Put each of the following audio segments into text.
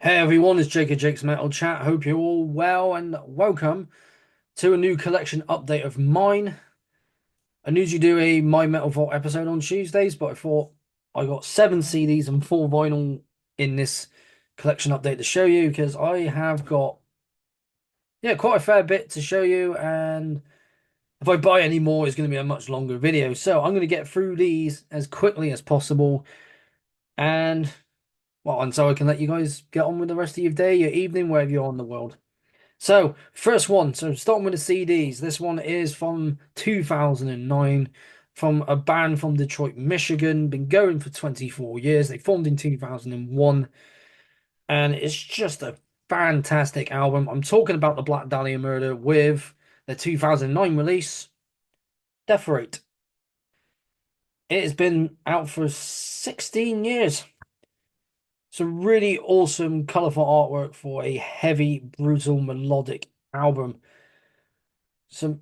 Hey everyone, it's Jake at Jake's Metal Chat. Hope you're all well and welcome to a new collection update of mine. I usually do a My Metal Vault episode on Tuesdays, but I thought I got 7 CDs and 4 vinyl in this collection update to show you because I have got quite a fair bit to show you, and if I buy any more, it's going to be a much longer video. So I'm going to get through these as quickly as possible, and and so I can let you guys get on with the rest of your day, your evening, wherever you're in the world. So, first one. So, starting with the CDs. This one is from 2009 from a band from Detroit, Michigan. Been going for 24 years. They formed in 2001, and it's just a fantastic album. I'm talking about the Black Dahlia Murder with the 2009 release, Death Rate. It has been out for 16 years. Some really awesome, colorful artwork for a heavy, brutal, melodic album. Some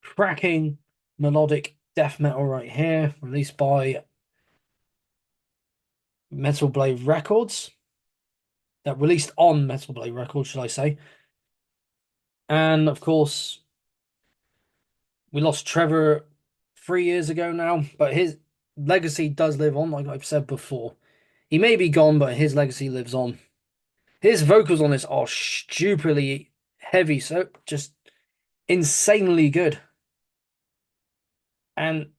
cracking melodic death metal right here, released by Metal Blade Records. That released on Metal Blade Records, should I say? And of course, we lost Trevor 3 years ago now, but his legacy does live on, like I've said before. He may be gone, but his legacy lives on. His vocals on this are stupidly heavy, so just insanely good. And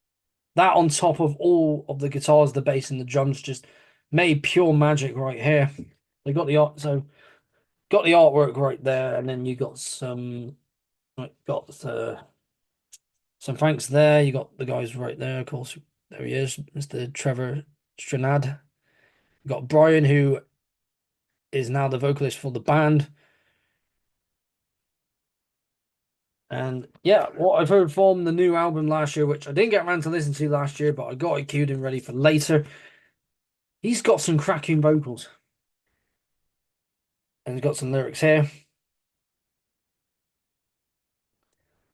that on top of all of the guitars, the bass, and the drums just made pure magic right here. They got the art, so got the artwork right there, and then you got some thanks there. You got the guys right there, of course. There he is, Mr. Trevor Strnad. You got Brian, who is now the vocalist for the band. And yeah, what I've heard from the new album last year, which I didn't get around to listen to last year, but I got it queued and ready for later. He's got some cracking vocals, and he's got some lyrics here.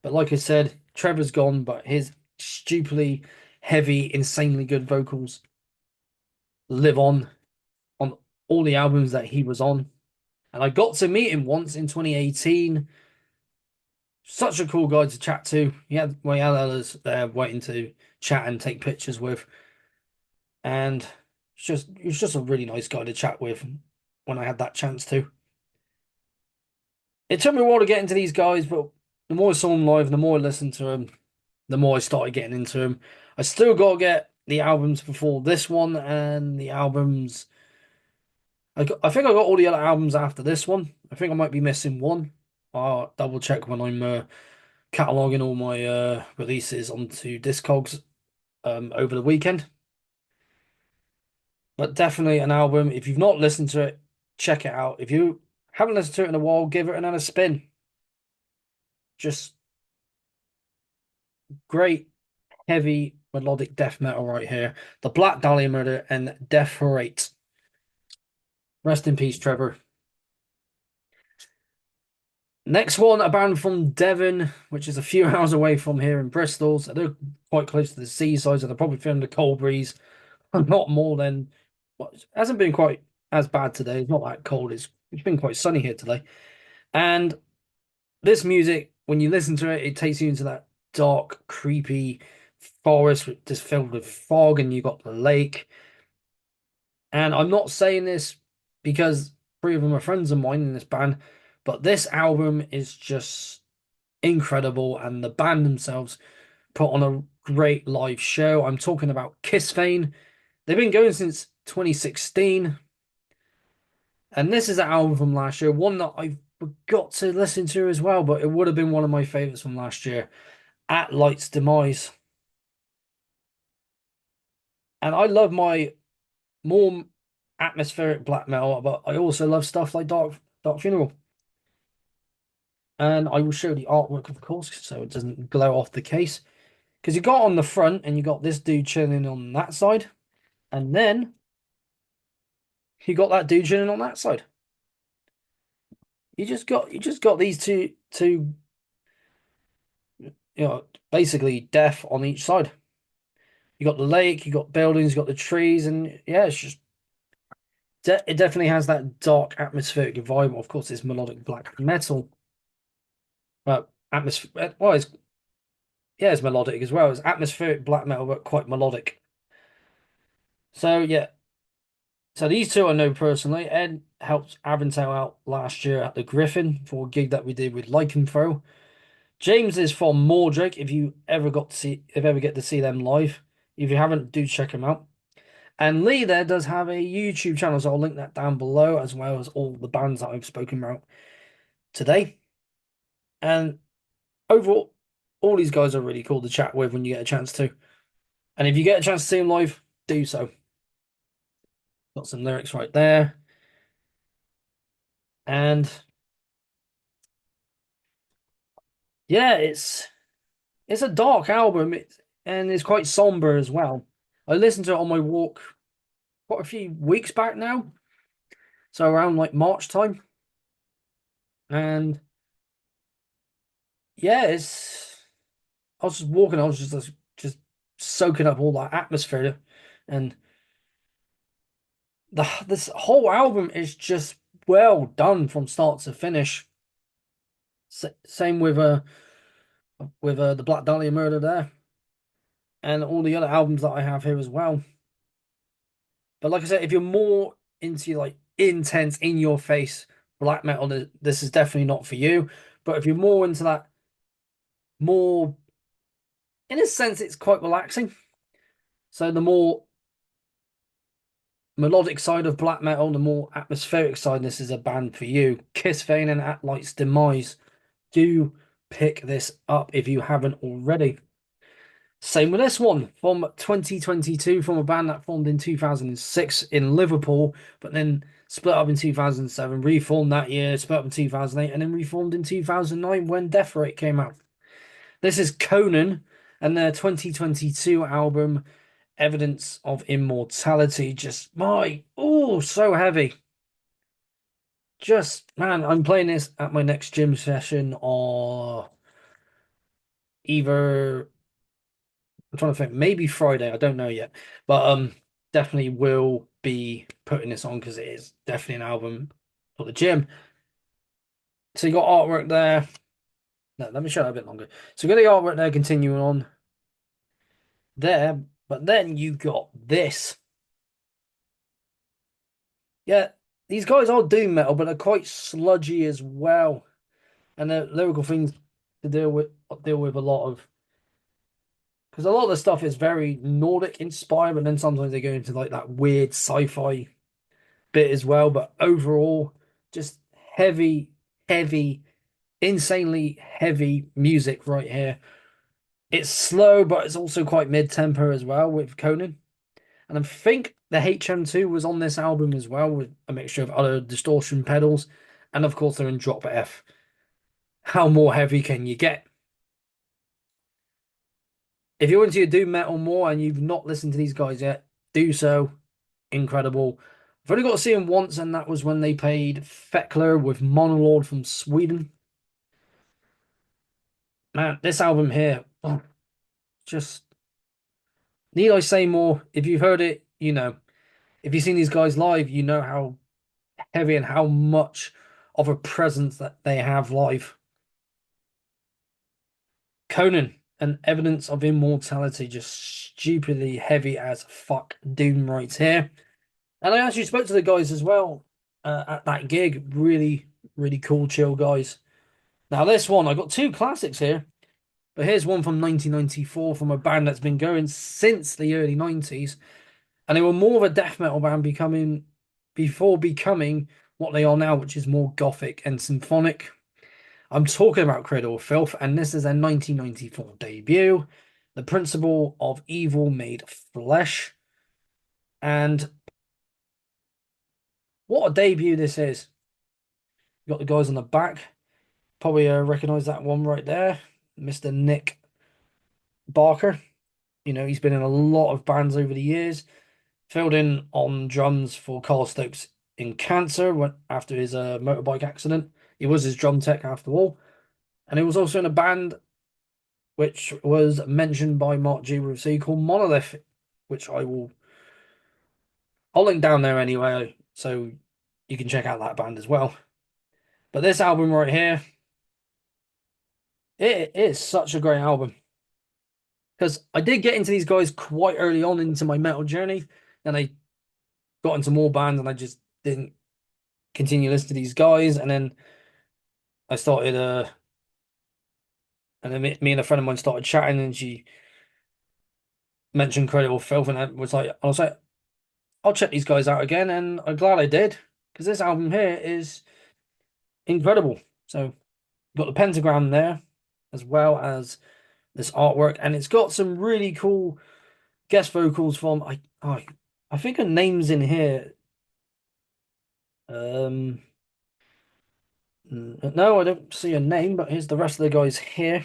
But like I said, Trevor's gone, but his stupidly heavy, insanely good vocals live on all the albums that he was on. And I got to meet him once in 2018. Such a cool guy to chat to. He had others there waiting to chat and take pictures with. And he was just a really nice guy to chat with when I had that chance to. It took me a while to get into these guys, but the more I saw them live, the more I listened to them, the more I started getting into them. I still got to get the albums before this one and the albums. I think I got all the other albums after this one. I think I might be missing one. I'll double check when I'm cataloging all my releases onto Discogs over the weekend. But definitely an album. If you've not listened to it, check it out. If you haven't listened to it in a while, give it another spin. Just great, heavy, melodic death metal right here. The Black Dahlia Murder and Death Rate. Rest in peace, Trevor. Next one, a band from Devon, which is a few hours away from here in Bristol. So they're quite close to the seaside, so they're probably feeling the cold breeze. Not more than, well, it hasn't been quite as bad today. It's not that cold. It's been quite sunny here today. And this music, when you listen to it, it takes you into that dark, creepy forest just filled with fog, and you got the lake. And I'm not saying this because three of them are friends of mine in this band, but this album is just incredible, and the band themselves put on a great live show. I'm talking about Kiss Vane. They've been going since 2016, and this is an album from last year, one that I forgot to listen to as well, but it would have been one of my favorites from last year, At Light's Demise. And I love my more atmospheric black metal, but I also love stuff like Dark Funeral. And I will show the artwork, of course, so it doesn't glow off the case. Because you got on the front and you got this dude chilling on that side, and then you got that dude chilling on that side. You just got these two basically death on each side. You got the lake, you got buildings, you got the trees, and yeah, It definitely has that dark atmospheric vibe. Of course, it's melodic black metal, but atmosphere. Well, it's yeah, it's melodic as well. It's atmospheric black metal, but quite melodic. So yeah, so these two I know personally. Ed helped Avantail out last year at the Griffin for a gig that we did with Lycanthrope. James is from Mordrake. If ever get to see them live, if you haven't, do check them out. And Lee there does have a YouTube channel, so I'll link that down below, as well as all the bands that I've spoken about today. And overall, all these guys are really cool to chat with when you get a chance to. And if you get a chance to see them live, do so. Got some lyrics right there. And yeah, it's a dark album. And it's quite somber as well. I listened to it on my walk quite a few weeks back now. So around like March time. And yeah, it's I was just walking, I was just soaking up all that atmosphere, and this whole album is just well done from start to finish. Same with the Black Dahlia Murder there, and all the other albums that I have here as well. But like I said, if you're more into like intense, in your face black metal, this is definitely not for you. But if you're more into that, more in a sense, it's quite relaxing. So the more melodic side of black metal, the more atmospheric side, this is a band for you. Kiss Vane and At Light's Demise. Do pick this up if you haven't already. Same with this one from 2022, from a band that formed in 2006 in Liverpool, but then split up in 2007, reformed that year, split up in 2008, and then reformed in 2009 when Death Rate came out. This is Conan and their 2022 album Evidence of Immortality. Just so heavy. Just man, I'm playing this at my next gym session, or either I'm trying to think, maybe Friday, I don't know yet. But definitely will be putting this on because it is definitely an album for the gym. So you got artwork there. No, let me show it a bit longer. So you got the artwork there continuing on there, but then you got this. Yeah, these guys are doom metal, but they're quite sludgy as well. And the lyrical things to deal with a lot of, because a lot of the stuff is very Nordic inspired, but then sometimes they go into like that weird sci-fi bit as well. But overall, just heavy, heavy, insanely heavy music right here. It's slow, but it's also quite mid-tempo as well with Conan. And I think the HM2 was on this album as well, with a mixture of other distortion pedals. And of course, they're in drop F. How more heavy can you get? If you're into your doom metal more and you've not listened to these guys yet, do so. Incredible. I've only got to see them once, and that was when they played Fekler with Monolord from Sweden. Man, this album here, just need I say more? If you've heard it, you know. If you've seen these guys live, you know how heavy and how much of a presence that they have live. Conan, an evidence of immortality, just stupidly heavy as fuck doom right here. And I actually spoke to the guys as well at that gig. Really, really cool, chill guys. Now, this one, I got two classics here, but here's one from 1994 from a band that's been going since the early 90s. And they were more of a death metal band before becoming what they are now, which is more gothic and symphonic. I'm talking about Cradle of Filth, and this is their 1994 debut, The Principle of Evil Made Flesh. And what a debut this is. You got the guys on the back. Probably recognize that one right there, Mr. Nick Barker. You know, he's been in a lot of bands over the years. Filled in on drums for Carl Stokes in Cancer after his motorbike accident. He was his drum tech after all. And he was also in a band which was mentioned by Mark G. Rossi called Monolith, which I'll link down there anyway. So you can check out that band as well. But this album right here, it is such a great album because I did get into these guys quite early on into my metal journey, and I got into more bands, and I just didn't continue listening to these guys. And then I started, and then me and a friend of mine started chatting, and she mentioned Cradle of Filth, and I was like, I'll check these guys out again, and I'm glad I did because this album here is incredible. So got the pentagram there, as well as this artwork, and it's got some really cool guest vocals from I think her name's in here. Um, no, I don't see a name, but here's the rest of the guys here.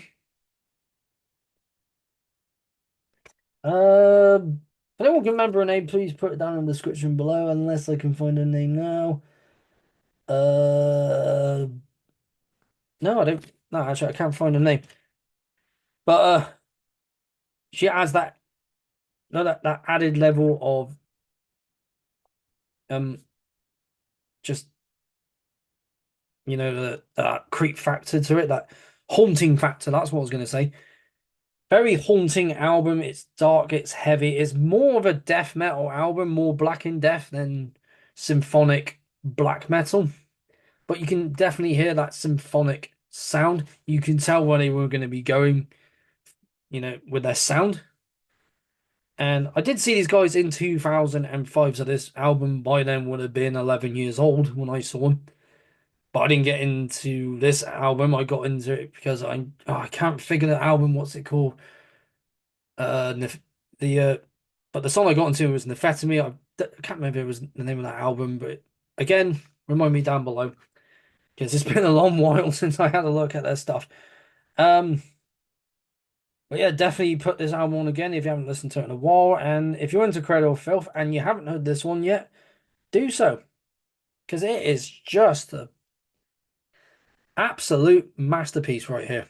If anyone can remember a name, please put it down in the description below, unless I can find a name now. Uh, no, I don't. No, actually, I can't find a name. But she adds that no that added level of um just that creep factor to it, that haunting factor. That's what I was going to say. Very haunting album. It's dark, it's heavy. It's more of a death metal album, more Black in Death than symphonic black metal. But you can definitely hear that symphonic sound. You can tell where they were going to be going, with their sound. And I did see these guys in 2005, so this album by then would have been 11 years old when I saw them. But I didn't get into this album. I got into it because I can't figure the album. What's it called? The but the song I got into was Nephetemi. I can't remember if it was the name of that album, but again, remind me down below because it's been a long while since I had a look at their stuff. Um, but yeah, definitely put this album on again if you haven't listened to it in a while. And if you're into Cradle of Filth and you haven't heard this one yet, do so because it is just a absolute masterpiece right here.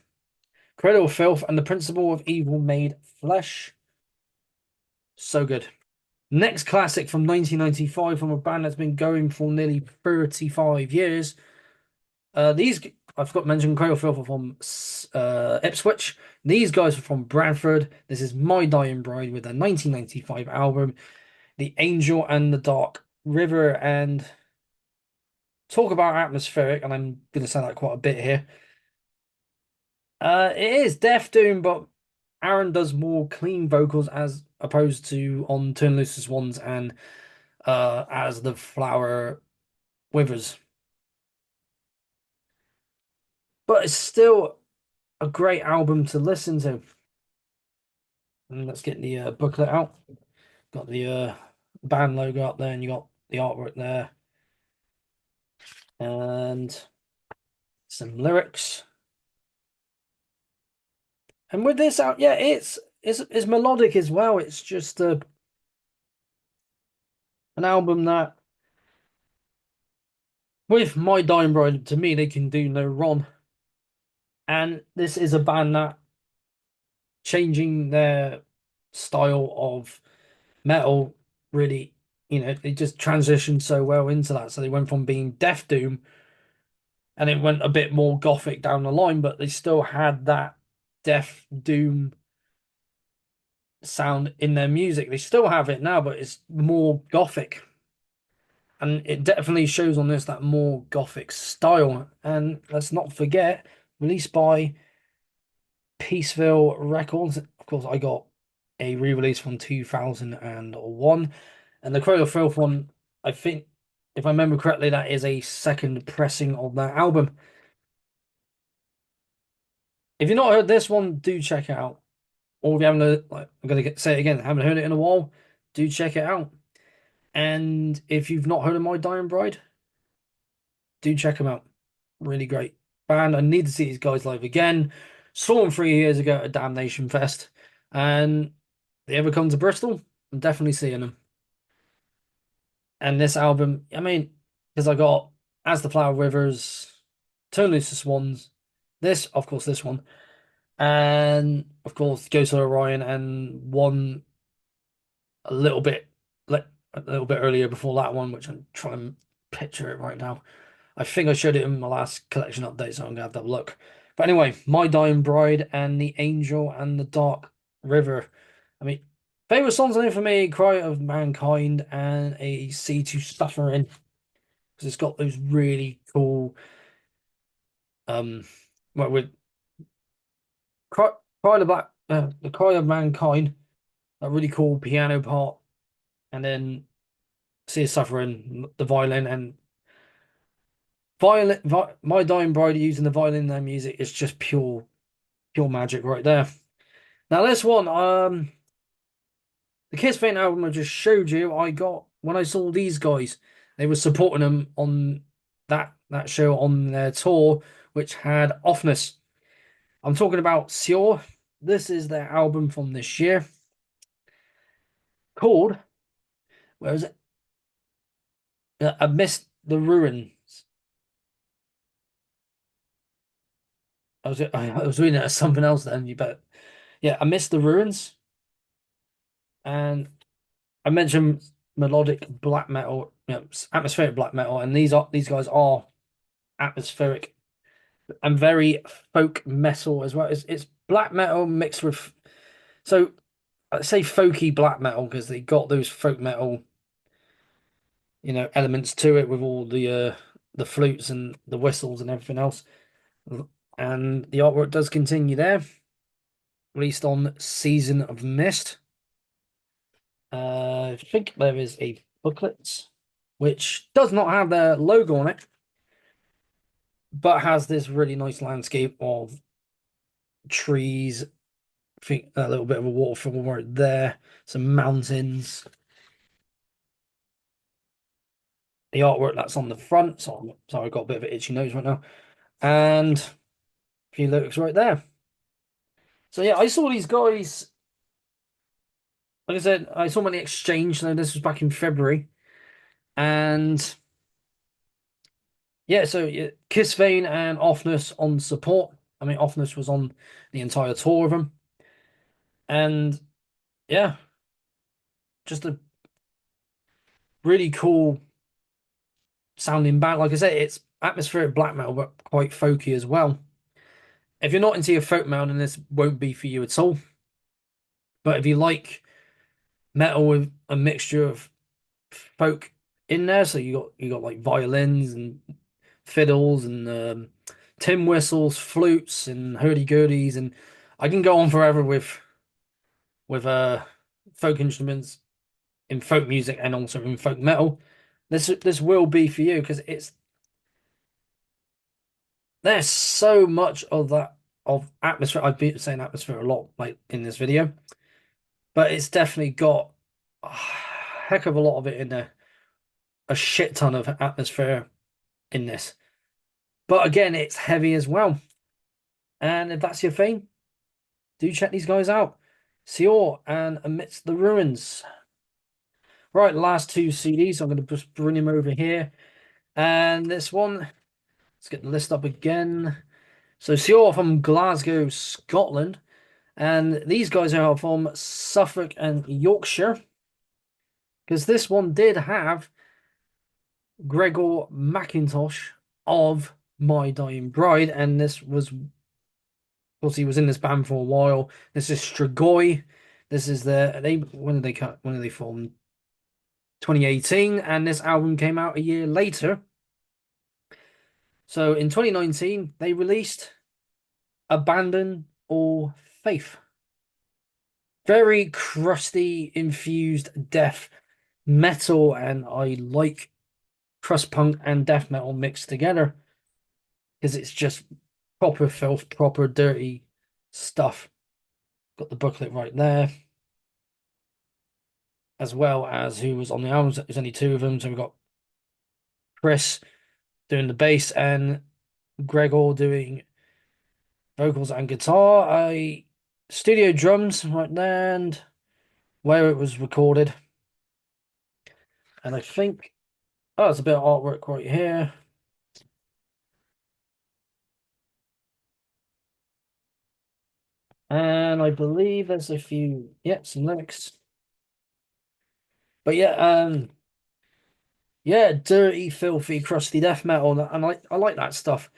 Cradle of Filth and the Principle of Evil Made Flesh. So good. Next classic from 1995 from a band that's been going for nearly 35 years. These I forgot to mention Cradle of Filth are from Ipswich. These guys are from Bradford. This is My Dying Bride with their 1995 album, The Angel and the Dark River. And talk about atmospheric, and I'm going to say that quite a bit here. It is Death Doom, but Aaron does more clean vocals as opposed to on Turn Loose the Swans and as the flower withers. But it's still a great album to listen to. And let's get the booklet out. Got the band logo up there, and you got the artwork there, and some lyrics. And with this out, yeah, it's melodic as well. It's just an album that, with My Dying Bride, to me, they can do no wrong. And this is a band that changing their style of metal really, they just transitioned so well into that. So they went from being Death Doom and it went a bit more gothic down the line, but they still had that Death Doom sound in their music. They still have it now, but it's more gothic. And it definitely shows on this that more gothic style. And let's not forget, released by Peaceville Records. Of course, I got a re-release from 2001. And the Cradle of Filth one, I think, if I remember correctly, that is a second pressing of that album. If you've not heard this one, do check it out. Or if you haven't heard, like, I'm going to say it again, haven't heard it in a while, do check it out. And if you've not heard of My Dying Bride, do check them out. Really great band. I need to see these guys live again. Saw them 3 years ago at Damnation Fest. And they ever come to Bristol, I'm definitely seeing them. And this album, I mean, because I got As the Flower Rivers, Turn Loose the Swans, this, of course, this one, and of course, Ghost of Orion, and one a little bit like a little bit earlier before that one, which I'm trying to picture it right now. I think I showed it in my last collection update, so I'm gonna have to have a look. But anyway, My Dying Bride and The Angel and the Dark River. I mean, favorite songs on it for me, Cry of Mankind and A Sea to Suffer In, because it's got those really cool um well with Cry, Cry the Black the Cry of Mankind, a really cool piano part, and then See Us Suffering, the violin and My Dying Bride using the violin and their music is just pure magic right there. Now this one, the Kiss Faint album I just showed you, I got when I saw these guys. They were supporting them on that show on their tour, which had Offness. I'm talking about Sure. This is their album from this year called, where is it? Amidst the Ruins. I was reading it as something else then, you bet. Yeah, Amidst the Ruins. And I mentioned melodic black metal, atmospheric black metal, and these guys are atmospheric and very folk metal as well. It's black metal mixed with, so I say folky black metal because they got those folk metal, elements to it with all the flutes and the whistles and everything else. And the artwork does continue there, released on Season of Mist. I think there is a booklet which does not have their logo on it, but has this really nice landscape of trees. I think a little bit of a waterfall right there, some mountains. The artwork that's on the front, so sorry, I've got a bit of an itchy nose right now, and a few lyrics right there. So yeah, I saw these guys. Like I said, I saw them at the Exchange. So this was back in February, and yeah, so yeah, Kiss Vane and Offness on support. I mean, Offness was on the entire tour of them, and yeah, just a really cool sounding band. Like I said, it's atmospheric black metal, but quite folky as well. If you're not into your folk metal, then this won't be for you at all. But if you like metal with a mixture of folk in there, so you got like violins and fiddles and tin whistles, flutes and hurdy-gurdies, and I can go on forever with folk instruments in folk music and also in folk metal. This will be for you because there's so much of that of atmosphere. I've been saying atmosphere a lot like in this video, but it's definitely got a heck of a lot of it in there. A shit ton of atmosphere in this. But again, it's heavy as well. And if that's your thing, do check these guys out. Sior and Amidst the Ruins. Right, last two CDs. I'm going to just bring him over here. And this one, let's get the list up again. So Sior from Glasgow, Scotland. And these guys are from Suffolk and Yorkshire. Because this one did have Gregor McIntosh of My Dying Bride. And this was, of course, he was in this band for a while. This is Strigoi. This is when did they cut? When did they form? 2018, and this album came out a year later. So in 2019, they released Abandon All Faith. Very crusty, infused death metal, and I like crust punk and death metal mixed together because it's just proper filth, proper dirty stuff. Got the booklet right there, as well as who was on the albums. There's only two of them, so we've got Chris doing the bass and Gregor doing vocals and guitar. I studio drums right there and where it was recorded. And I think there's a bit of artwork right here. And I believe there's a few, some lyrics. But yeah, yeah, dirty, filthy, crusty death metal, and I like that stuff,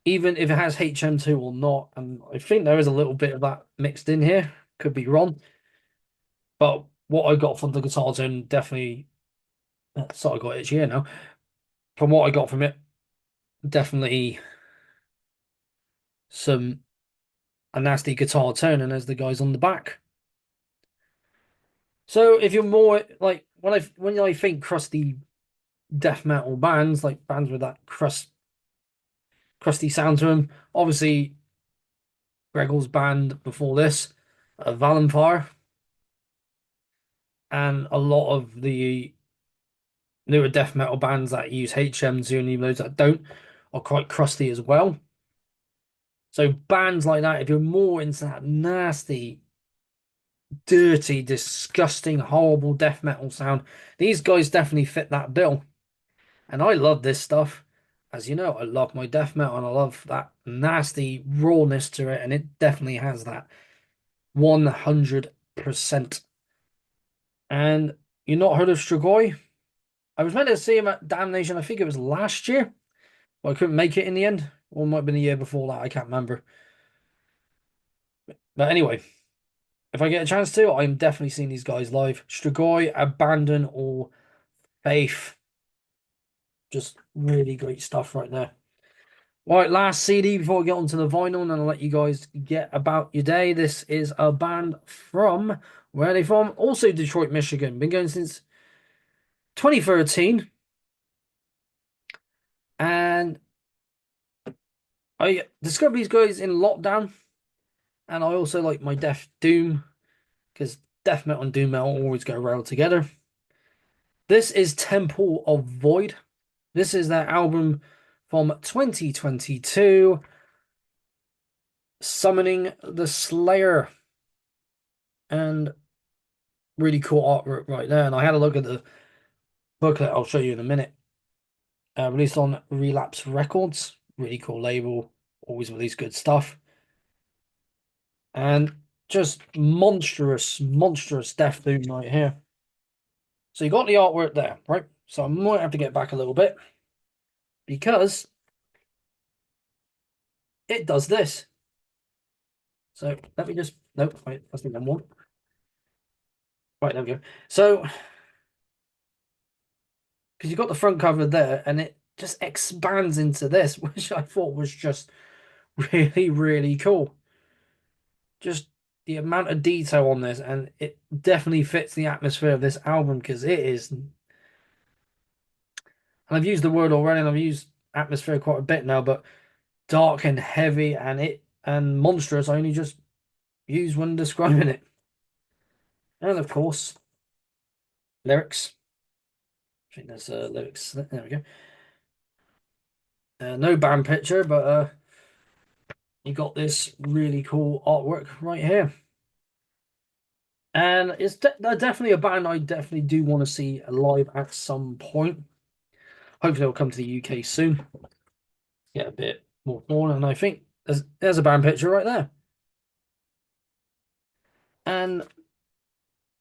even if it has HM2 or not. And I think there is a little bit of that mixed in here. Could be wrong, but what I got from the Guitar Tone definitely. So I got itchy here now. From what I got from it, definitely some a nasty guitar tone, and there's the guys on the back. So if you're more like when I think crusty death metal bands, like bands with that crusty sound to them, obviously Gregor's band before this, Valenfire, and a lot of the newer death metal bands that use HM2 and even those that don't are quite crusty as well. So bands like that, if you're more into that nasty, dirty, disgusting, horrible death metal sound, these guys definitely fit that bill. And I love this stuff. As you know, I love my death metal and I love that nasty rawness to it, and it definitely has that 100%. And you not heard of Strigoi? I was meant to see him at Damnation, I think it was last year, but I couldn't make it in the end. Or it might have been the year before that, I can't remember. But anyway, if I get a chance to, I'm definitely seeing these guys live. Strigoi, Abandon, or Faith. Just really great stuff right there. Right, last CD before we get onto the vinyl, and I'll let you guys get about your day. This is a band from, where are they from? Also Detroit, Michigan. Been going since 2013. And I discovered these guys in lockdown. And I also like my Death Doom, because death metal and doom metal always go well together. This is Temple of Void. This is their album from 2022, Summoning the Slayer. And really cool artwork right there. And I had a look at the booklet I'll show you in a minute. Released on Relapse Records. Really cool label. Always release good stuff. And just monstrous, monstrous Death Doom right here. So you got the artwork there, right? So I might have to get back a little bit because it does this. So let me just, nope, wait, that's the wrong one. Right, there we go. So, because you've got the front cover there and it just expands into this, which I thought was just really, really cool. Just the amount of detail on this, and it definitely fits the atmosphere of this album because it is. And I've used the word already, and I've used atmosphere quite a bit now, but dark and heavy and monstrous, I only just use when describing it. And of course, lyrics. I think there's lyrics. There we go. No band picture, but you got this really cool artwork right here. And they're definitely a band I definitely do want to see live at some point. Hopefully, they'll come to the UK soon. Get a bit more porn, and I think there's a band picture right there. And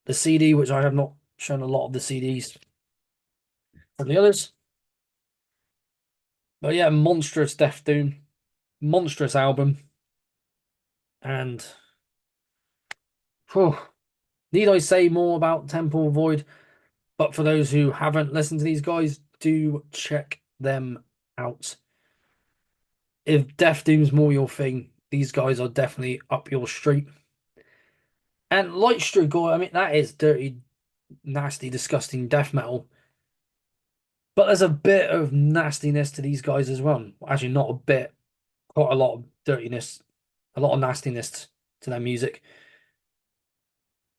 the CD, which I have not shown a lot of the CDs from the others. But yeah, monstrous Death Doom, monstrous album. And whew, need I say more about Temple Void? But for those who haven't listened to these guys, do check them out. If Death Doom's more your thing, these guys are definitely up your street. And Light Strigoi, I mean, that is dirty, nasty, disgusting death metal. But there's a bit of nastiness to these guys as well. Actually, not a bit, quite a lot of dirtiness, a lot of nastiness to their music.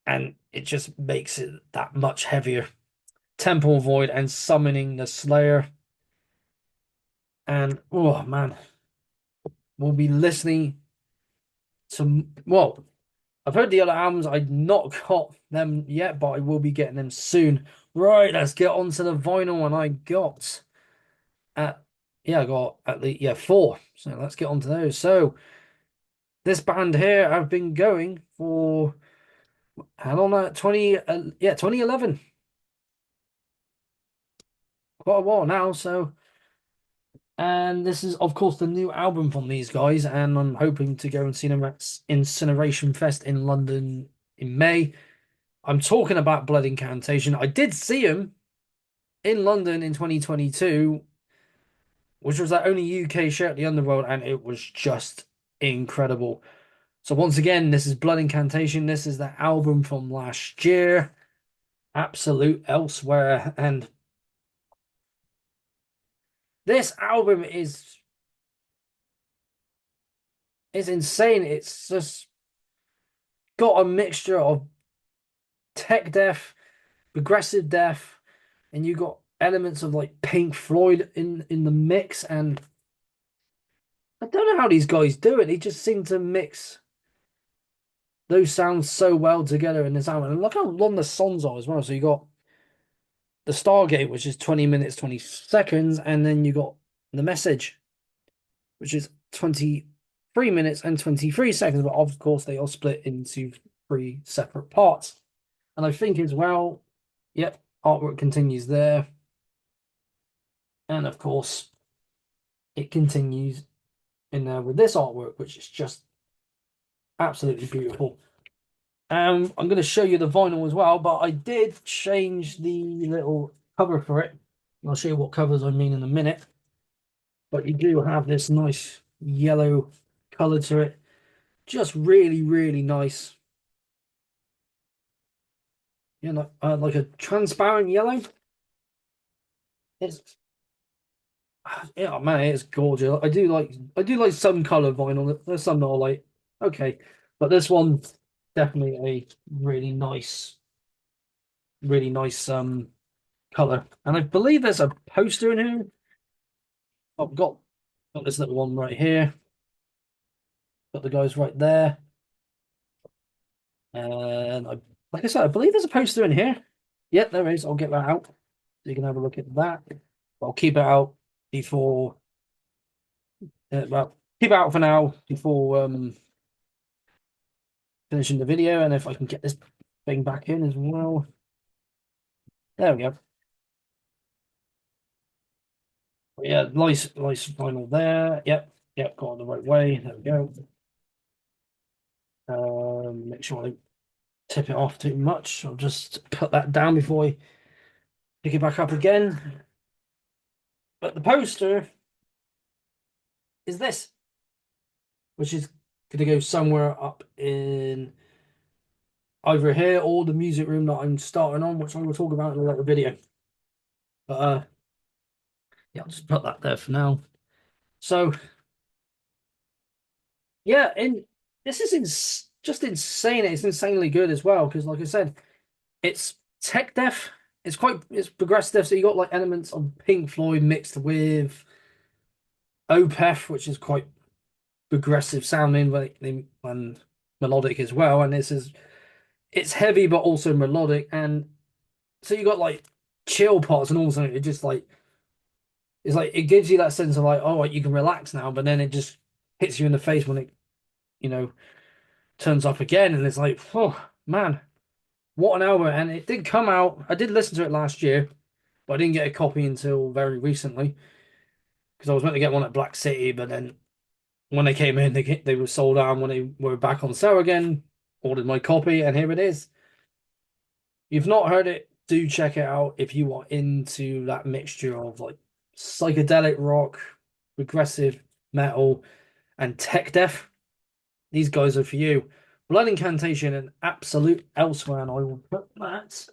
And it just makes it that much heavier. Temple Void and Summoning the Slayer. And oh man, we'll be listening to, well, I've heard the other albums. I've not got them yet, but I will be getting them soon. Right, let's get on to the vinyl. And I got at, yeah, I got at least, yeah, four. So let's get on to those. So this band here, I've been going for, how long now? 20, yeah, 2011. quite a while now. So, and this is, of course, the new album from these guys, and I'm hoping to go and see them at Incineration Fest in London in May. I'm talking about Blood Incantation. I did see them in London in 2022, which was their only UK show at the Underworld, and it was just incredible. So once again, this is Blood Incantation. This is the album from last year, Absolute Elsewhere, and this album is insane. It's just got a mixture of tech death, progressive death, and you got elements of like Pink Floyd in the mix. And I don't know how these guys do it. They just seem to mix those sounds so well together in this album. And look how long the songs are as well. So you got the Stargate, which is 20 minutes, 20 seconds, and then you got the Message, which is 23 minutes and 23 seconds. But of course, they all split into three separate parts. And I think as well, yep, artwork continues there. And of course, it continues in there with this artwork, which is just absolutely beautiful. I'm going to show you the vinyl as well, but I did change the little cover for it. I'll show you what covers I mean in a minute. But you do have this nice yellow color to it. Just really, really nice. You know, like a transparent yellow. It's yeah, man, it's gorgeous. I do like some color vinyl. There's some that are like okay, but this one definitely a really nice color. And I believe there's a poster in here. I've got this little one right here. Got the guys right there. And like I said, I believe there's a poster in here. Yep, there is. I'll get that out so you can have a look at that. I'll keep it out before well, keep it out for now before finishing the video, and if I can get this thing back in as well. There we go. Yeah, nice vinyl there. Yep, got it the right way. There we go. Make sure I don't tip it off too much. I'll just put that down before I pick it back up again. But the poster is this, which is going to go somewhere up in either here or the music room that I'm starting on, which I will talk about in a later video. But yeah, I'll just put that there for now. So yeah, this is just insane. It's insanely good as well because, like I said, it's tech death. It's progressive. So you got like elements of Pink Floyd mixed with Opeth, which is quite progressive sounding, and melodic as well. And it's heavy but also melodic, and so you got like chill parts, and also it just like it's like it gives you that sense of like, oh, you can relax now, but then it just hits you in the face when it, you know, turns up again, and it's like, oh man, what an album! And it did come out. I did listen to it last year, but I didn't get a copy until very recently because I was meant to get one at Black City, but then when they came in, they were sold out. And when they were back on sale again, ordered my copy, and here it is. You've not heard it, do check it out if you are into that mixture of like psychedelic rock, progressive metal, and tech death. These guys are for you. Blood Incantation and Absolute Elsewhere, and I will put that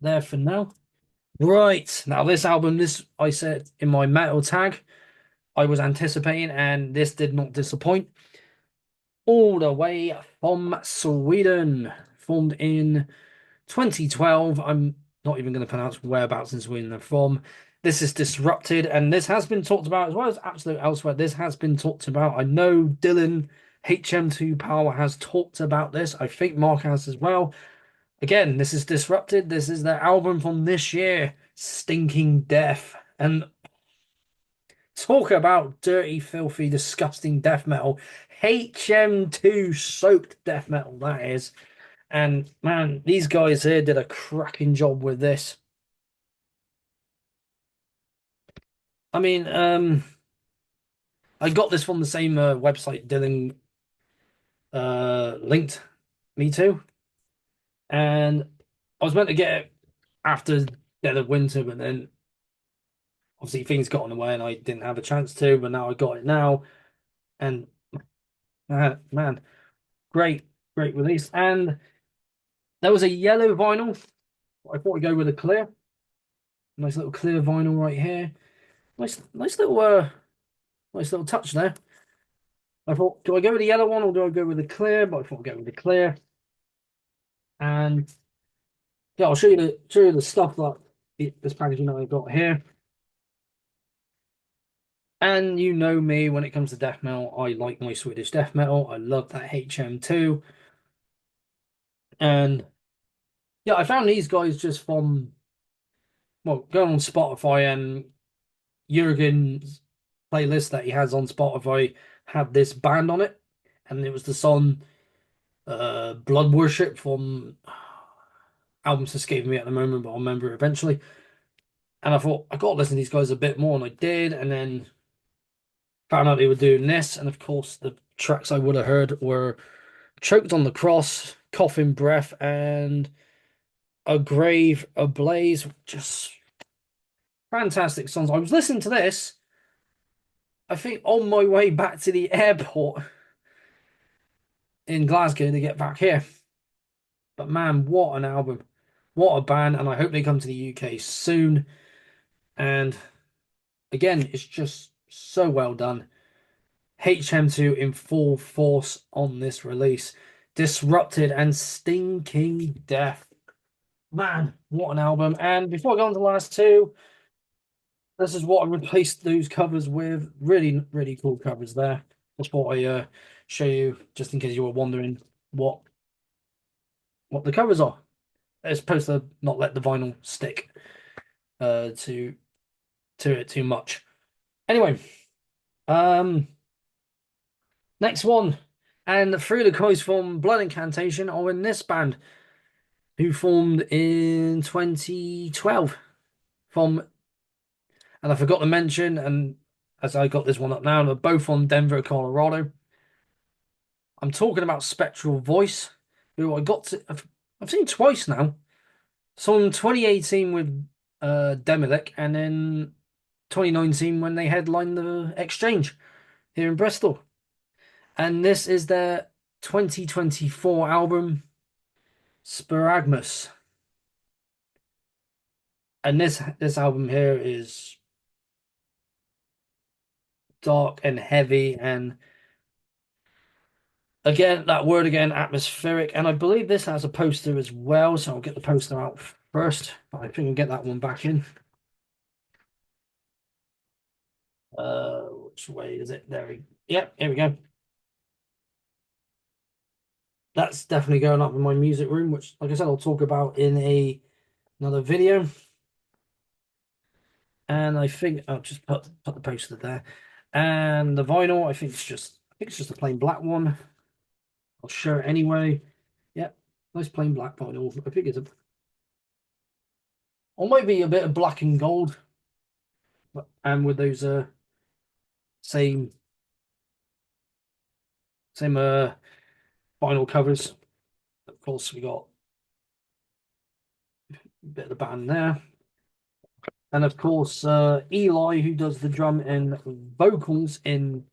there for now. Right, now this album, this I said in my metal tag, I was anticipating, and this did not disappoint. All the way from Sweden, formed in 2012. I'm not even going to pronounce whereabouts in Sweden they're from. This is Disrupted, and this has been talked about as well as Absolute Elsewhere. This has been talked about. I know Dylan HM2 Power has talked about this. I think Mark has as well. Again, this is Disrupted. This is their album from this year, Stinking Death. And talk about dirty, filthy, disgusting death metal. HM2 soaked death metal, that is. And man, these guys here did a cracking job with this. I mean, I got this from the same website Dylan linked me to, and I was meant to get it after Dead of Winter, but then obviously things got in the way and I didn't have a chance to, but now I got it now, and man, great, great release. And there was a yellow vinyl. I thought I'd go with a clear. Nice little clear vinyl right here. Nice little touch there. I thought, do I go with the yellow one or do I go with the clear? But I thought I'd go with the clear. And yeah, I'll show you the stuff that this packaging that I got here. And you know me, when it comes to death metal, I like my Swedish death metal. I love that HM2. And yeah, I found these guys just from, well, going on Spotify, and Jurgen's playlist that he has on Spotify had this band on it. And it was the song Blood Worship from albums escaping me at the moment, but I'll remember it eventually. And I thought, I got to listen to these guys a bit more, and I did. And then found out they were doing this. And of course, the tracks I would have heard were Choked on the Cross, Coffin Breath, and A Grave Ablaze. Just fantastic songs. I was listening to this, I think, on my way back to the airport in Glasgow to get back here. But man, what an album. What a band. And I hope they come to the UK soon. And again, it's just so well done. HM2 in full force on this release. Disrupted and Stinking Death. Man, what an album. And before I go on to the last two, this is what I replaced those covers with. Really, really cool covers there. Just thought I show you, just in case you were wondering what the covers are. It's supposed to not let the vinyl stick to it too much. Anyway, um, next one. And Through the Guys from Blood Incantation are in this band, who formed in 2012 from, and I forgot to mention, and as I got this one up now, they're both from Denver, Colorado. I'm talking about Spectral Voice, who I've seen twice now. So in 2018 with Demilich, and then 2019 when they headlined the Exchange here in Bristol. And this is their 2024 album, Sparagmus. And this album here is dark and heavy, and again, that word again, atmospheric. And I believe this has a poster as well, so I'll get the poster out first. I think I'll get that one back in. Which way is it? There we Yep, here we go. That's definitely going up in my music room, which, like I said, I'll talk about in another video. And I think I'll just put the poster there. And the vinyl, I think it's just a plain black one. I'll show it anyway. Yep, nice plain black vinyl. I think it's or might be a bit of black and gold, and with those same vinyl covers. Of course, we got a bit of the band there. And of course, Eli, who does the drum and vocals in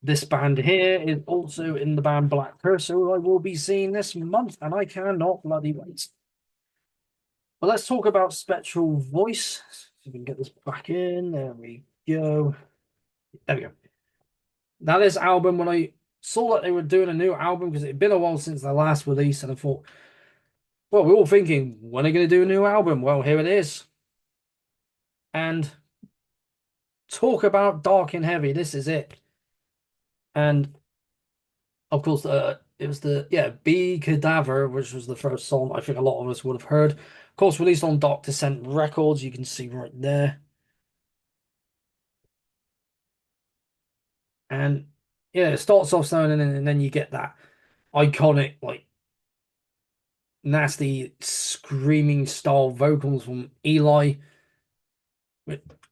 this band here, is also in the band Black Curse, who I will be seeing this month, and I cannot bloody wait. But let's talk about Spectral Voice. So we can get this back in. There we go. There we go. Now, this album, when I saw that they were doing a new album, because it had been a while since their last release, and I thought, well, we're all thinking, when are they going to do a new album? Well, here it is. And talk about dark and heavy. This is it. And of course, it was Be Cadaver, which was the first song I think a lot of us would have heard. Of course, released on Dark Descent Records. You can see right there. And yeah, it starts off slow, and then you get that iconic, like, nasty screaming style vocals from Eli,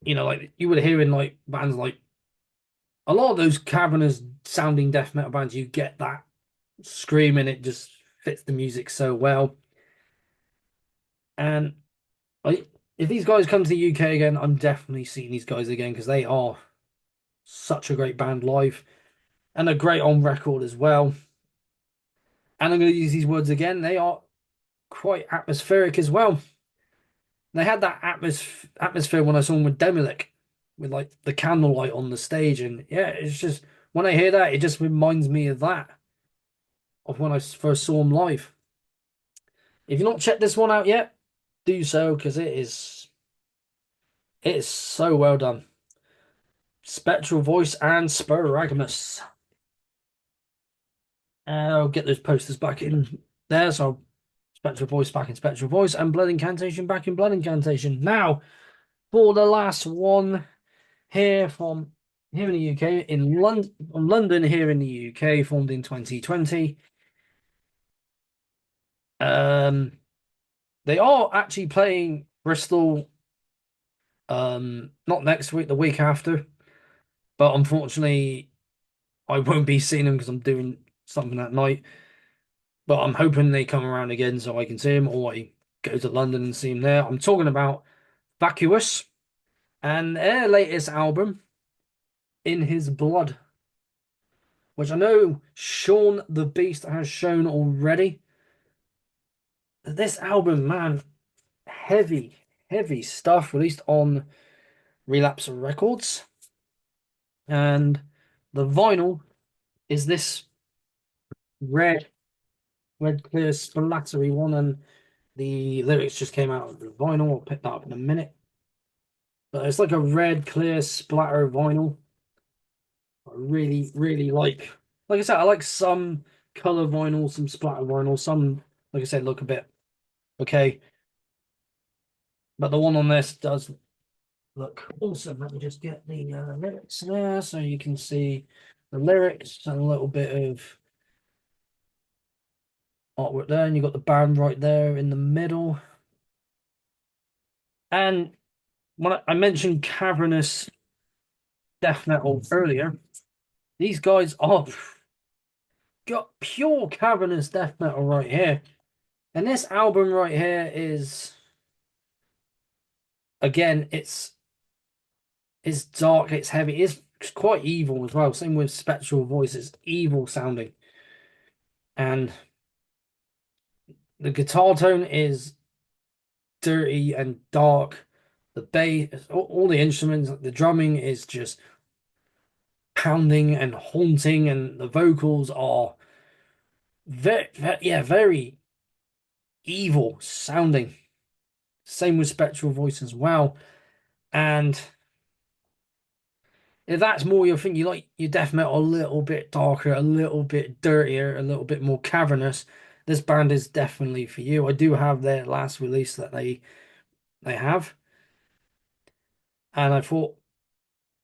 like you would hear in like bands like a lot of those cavernous sounding death metal bands, you get that screaming. It just fits the music so well. And I, if these guys come to the UK again, I'm definitely seeing these guys again because they are such a great band live and a great on record as well. And I'm going to use these words again. They are quite atmospheric as well. They had that atmosphere when I saw them with Demilich, with like the candlelight on the stage, and yeah, it's just when I hear that, it just reminds me of that, of when I first saw them live. If you've not checked this one out yet, do so because it is so well done. Spectral Voice and Sporagmus. I'll get those posters back in there. So Spectral Voice back in Spectral Voice and Blood Incantation back in Blood Incantation. Now, for the last one here in the UK, in London here in the UK, formed in 2020. They are actually playing Bristol not next week, the week after. But unfortunately, I won't be seeing them because I'm doing something that night. But I'm hoping they come around again so I can see them, or I go to London and see them there. I'm talking about Vacuous and their latest album, In His Blood, which I know Sean the Beast has shown already. This album, man, heavy, heavy stuff released on Relapse Records. And the vinyl is this red, red clear splattery one, and the lyrics just came out of the vinyl. I'll pick that up in a minute. But it's like a red clear splatter vinyl. I really, really like I said, I like some color vinyl, some splatter vinyl, some, like I said, look a bit okay. But the one on this does look awesome. Let me just get the lyrics there so you can see the lyrics and a little bit of artwork there. And you've got the band right there in the middle. And when I mentioned cavernous death metal earlier, these guys are got pure cavernous death metal right here. And this album right here is, again, it's dark, it's heavy, it's quite evil as well. Same with Spectral Voice, it's evil sounding. And the guitar tone is dirty and dark. The bass, all the instruments, the drumming is just pounding and haunting, and the vocals are very evil sounding. Same with Spectral Voice as well. And if that's more your thing, you like your death metal a little bit darker, a little bit dirtier, a little bit more cavernous, this band is definitely for you. I do have their last release that they have. And I thought,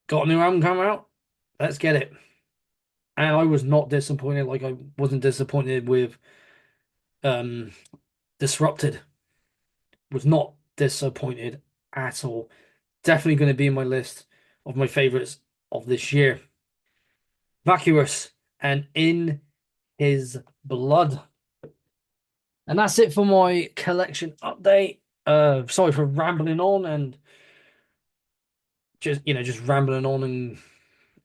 got a new album coming out? Let's get it. And I was not disappointed, like I wasn't disappointed with um Disrupted. Was not disappointed at all. Definitely going to be in my list of my favorites of this year. Vacuous and In His Blood. And that's it for my collection update. Sorry for rambling on and just rambling on and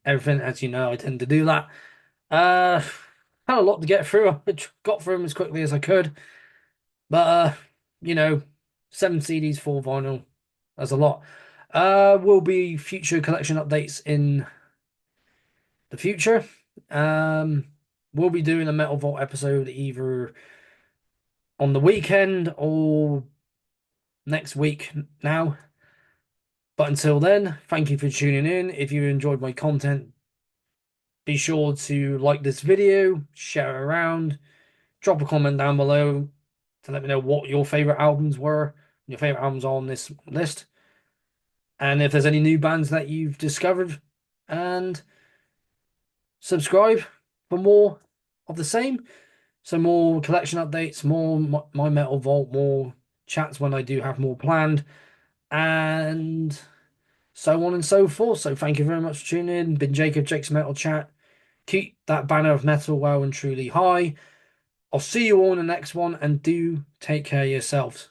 everything. As you know, I tend to do that. Uh, had a lot to get through. I got through them as quickly as I could. But you know, 7 CDs, 4 vinyl. That's a lot. Will be future collection updates in the future. We'll be doing a Metal Vault episode either on the weekend or next week now. But until then, thank you for tuning in. If you enjoyed my content, be sure to like this video, share it around, drop a comment down below to let me know what your favorite albums were, your favorite albums on this list, and if there's any new bands that you've discovered, and subscribe for more of the same. So more collection updates, more my Metal Vault, more chats when I do have more planned, and so on and so forth. So thank you very much for tuning in. Been Jacob, Jake's Metal Chat. Keep that banner of metal well and truly high. I'll see you all in the next one, and do take care of yourselves.